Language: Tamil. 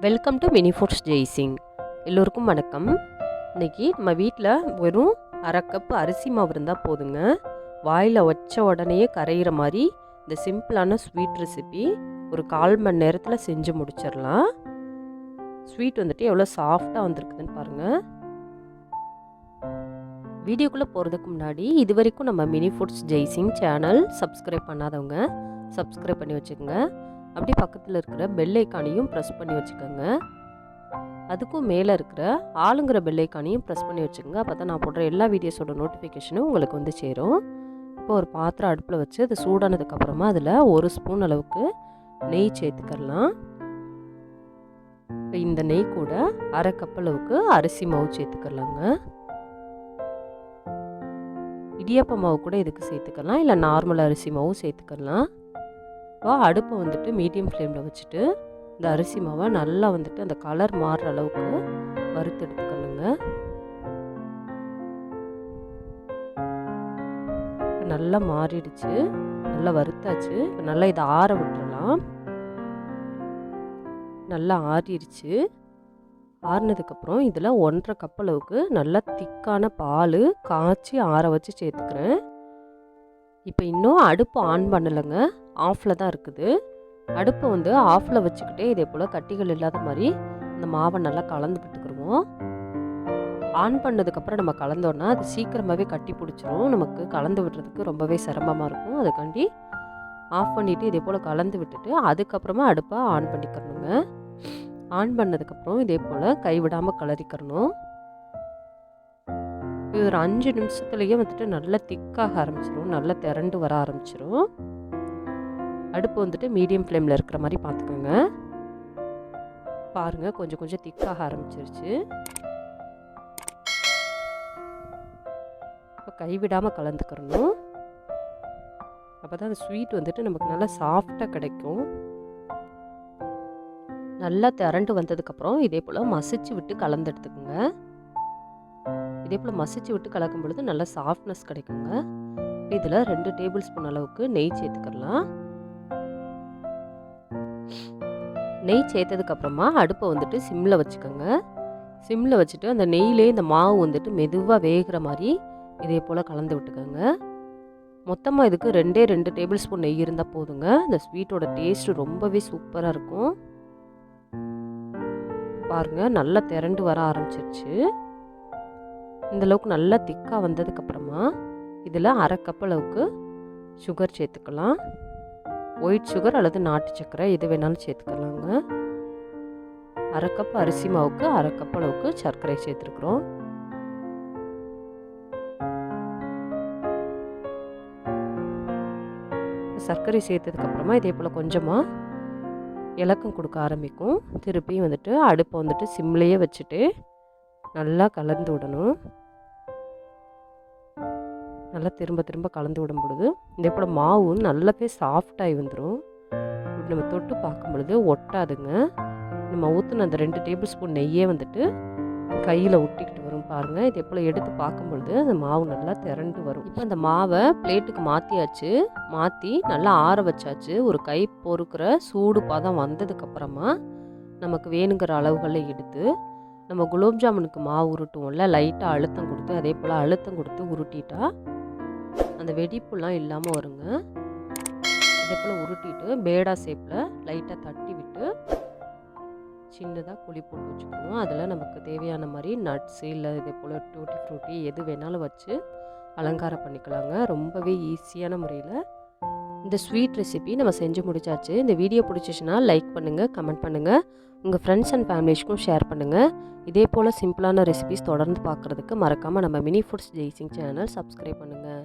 Welcome to mini foods Jaisingh. எல்லோருக்கும் வணக்கம். இன்றைக்கி நம்ம வீட்டில் வெறும் அரை கப் அரிசி மாவு இருந்தால் போதுங்க. வாயில் வச்ச உடனேயே கரையிற மாதிரி இந்த சிம்பிளான ஸ்வீட் ரெசிபி ஒரு 1/4 மணி நேரத்தில் செஞ்சு முடிச்சிடலாம். ஸ்வீட் வந்துட்டு எவ்வளோ சாஃப்டாக வந்திருக்குதுன்னு பாருங்கள். வீடியோக்குள்ளே போகிறதுக்கு முன்னாடி இது வரைக்கும் நம்ம mini foods Jaisingh channel subscribe பண்ணாதவங்க சப்ஸ்கிரைப் பண்ணி வச்சுக்கோங்க. அப்படி பக்கத்தில் இருக்கிற பெல் ஐக்கானையும் ப்ரெஸ் பண்ணி வச்சுக்கோங்க. அதுக்கும் மேலே இருக்கிற ஆளுங்கிற பெல் ஐக்கானையும் ப்ரெஸ் பண்ணி வச்சுக்கோங்க. அப்போ தான் நான் போடுற எல்லா வீடியோஸோட நோட்டிஃபிகேஷனும் உங்களுக்கு வந்து சேரும். இப்போ ஒரு பாத்திரம் அடுப்பில் வச்சு அது சூடானதுக்கப்புறமா அதில் 1 ஸ்பூன் அளவுக்கு நெய் சேர்த்துக்கலாம். இப்போ இந்த நெய் கூட அரை கப் அளவுக்கு அரிசி மாவு சேர்த்துக்கலாங்க. இடியாப்ப மாவு கூட இதுக்கு சேர்த்துக்கலாம், இல்லை நார்மல் அரிசி மாவும் சேர்த்துக்கலாம். இப்போ அடுப்பை வந்துட்டு மீடியம் ஃப்ளேமில் வச்சுட்டு இந்த அரிசி மாவை நல்லா வந்துட்டு அந்த கலர் மாறுற அளவுக்கு வறுத்து எடுத்துக்கணுங்க. இப்போ நல்லா மாறிடுச்சு, நல்லா வறுத்தாச்சு. இப்போ நல்லா இதை ஆற விட்டுறலாம். நல்லா ஆறிடுச்சு. ஆறினதுக்கப்புறம் இதில் 1.5 கப் அளவுக்கு நல்லா திக்கான பால் காய்ச்சி ஆற வச்சு சேர்த்துக்கிறேன். இப்போ இன்னும் அடுப்பு ஆன் பண்ணலைங்க, ஆஃபில் தான் இருக்குது. அடுப்பை வந்து ஆஃபில் வச்சுக்கிட்டே இதே போல் கட்டிகள் இல்லாத மாதிரி இந்த மாவை நல்லா கலந்து விட்டுக்கிடுவோம். ஆன் பண்ணதுக்கப்புறம் நம்ம கலந்தோன்னா அது சீக்கிரமாகவே கட்டி பிடிச்சிரும். நமக்கு கலந்து விடுறதுக்கு ரொம்பவே சிரமமாக இருக்கும். அதுக்காண்டி ஆஃப் பண்ணிவிட்டு இதே போல் கலந்து விட்டுட்டு அதுக்கப்புறமா அடுப்பை ஆன் பண்ணிக்கிறணுங்க. ஆன் பண்ணதுக்கப்புறம் இதே போல் கைவிடாமல் கலரிக்கிறணும். இது ஒரு 5 நிமிஷத்துலேயே வந்துட்டு நல்லா திக்காக ஆரம்பிச்சிடும், நல்லா திரண்டு வர ஆரம்பிச்சிடும். அடுப்பு வந்துட்டு மீடியம் ஃப்ளேமில் இருக்கிற மாதிரி பார்த்துக்கோங்க. பாருங்கள், கொஞ்சம் கொஞ்சம் திக்காக ஆரம்பிச்சிருச்சு. இப்போ கைவிடாமல் கலந்துக்கிறணும். அப்போ தான் அந்த ஸ்வீட் வந்துட்டு நமக்கு நல்லா சாஃப்டாக கிடைக்கும். நல்லா திரண்டு வந்ததுக்கப்புறம் இதே போல் மசிச்சு விட்டு கலந்து எடுத்துக்கோங்க. இதே போல் மசிச்சு விட்டு கலக்கும் பொழுது நல்லா சாஃப்ட்னஸ் கிடைக்குங்க. இதில் 2 டேபிள் ஸ்பூன் அளவுக்கு நெய் சேர்த்துக்கலாம். நெய் சேர்த்ததுக்கப்புறமா அடுப்பை வந்துட்டு சிம்மில் வச்சுக்கோங்க. சிம்மில் வச்சுட்டு அந்த நெய்யிலே இந்த மாவு வந்துட்டு மெதுவாக வேகிற மாதிரி இதே போல் கலந்து விட்டுக்கோங்க. மொத்தமாக இதுக்கு 2 டேபிள் ஸ்பூன் நெய் இருந்தால் போதுங்க. இந்த ஸ்வீட்டோட டேஸ்ட்டு ரொம்பவே சூப்பராக இருக்கும். பாருங்கள், நல்லா திரண்டு வர ஆரம்பிச்சிருச்சு. இந்தளவுக்கு நல்லா திக்காக வந்ததுக்கப்புறமா இதில் அரை கப் அளவுக்கு சுகர் சேர்த்துக்கலாம். ஒயிட் சுகர் அல்லது நாட்டு சர்க்கரை எது வேணாலும் சேர்த்துக்கலாங்க. அரை கப் அரிசி மாவுக்கு அரை கப் அளவுக்கு சர்க்கரை சேர்த்துருக்குறோம். சர்க்கரை சேர்த்ததுக்கப்புறமா இதே போல் கொஞ்சமாக இலக்கம் கொடுக்க ஆரம்பிக்கும். திருப்பியும் வந்துட்டு அடுப்பை வந்துட்டு சிம்லேயே வச்சுட்டு நல்லா கலந்து விடணும். நல்லா திரும்ப திரும்ப கலந்து விடும் பொழுது இதே போல் மாவு நல்லாவே சாஃப்டாகி வந்துடும். நம்ம தொட்டு பார்க்கும் பொழுது ஒட்டாதுங்க. நம்ம ஊற்றின அந்த 2 டேபிள் ஸ்பூன் நெய்யே வந்துட்டு கையில் ஒட்டிக்கிட்டு வரும். பாருங்கள், இதே போல் எடுத்து பார்க்கும் பொழுது அந்த மாவு நல்லா திரண்டு வரும். இப்போ அந்த மாவை பிளேட்டுக்கு மாற்றியாச்சு. மாற்றி நல்லா ஆற வச்சாச்சு. ஒரு கை பொறுக்கிற சூடு பதம் வந்ததுக்கப்புறமா நமக்கு வேணுங்கிற அளவுகளில் எடுத்து நம்ம குலோப் ஜாமுனுக்கு மாவு உருட்டுவோம்ல, லைட்டாக அழுத்தம் கொடுத்து அதே போல் அழுத்தம் கொடுத்து உருட்டிட்டா அந்த வெடிப்புலாம் இல்லாமல் வருங்க. இதே போல் உருட்டிட்டு பேடா ஷேப்பில் லைட்டாக தட்டி விட்டு சின்னதாக குழி போட்டு வச்சுக்கணும். அதில் நமக்கு தேவையான மாதிரி நட்ஸு இல்லை இதே போல் டூட்டி ஃப்ரூட்டி எது வேணாலும் வச்சு அலங்காரம் பண்ணிக்கலாங்க. ரொம்பவே ஈஸியான முறையில் இந்த ஸ்வீட் ரெசிபி நம்ம செஞ்சு முடிச்சாச்சு. இந்த வீடியோ பிடிச்சிச்சுன்னா லைக் பண்ணுங்கள், கமெண்ட் பண்ணுங்கள், உங்கள் ஃப்ரெண்ட்ஸ் அண்ட் ஃபேமிலிஸ்க்கும் ஷேர் பண்ணுங்கள். இதே போல் சிம்பிளான ரெசிபிஸ் தொடர்ந்து பார்க்குறதுக்கு மறக்காமல் நம்ம mini foods Jaisingh channel subscribe பண்ணுங்கள்.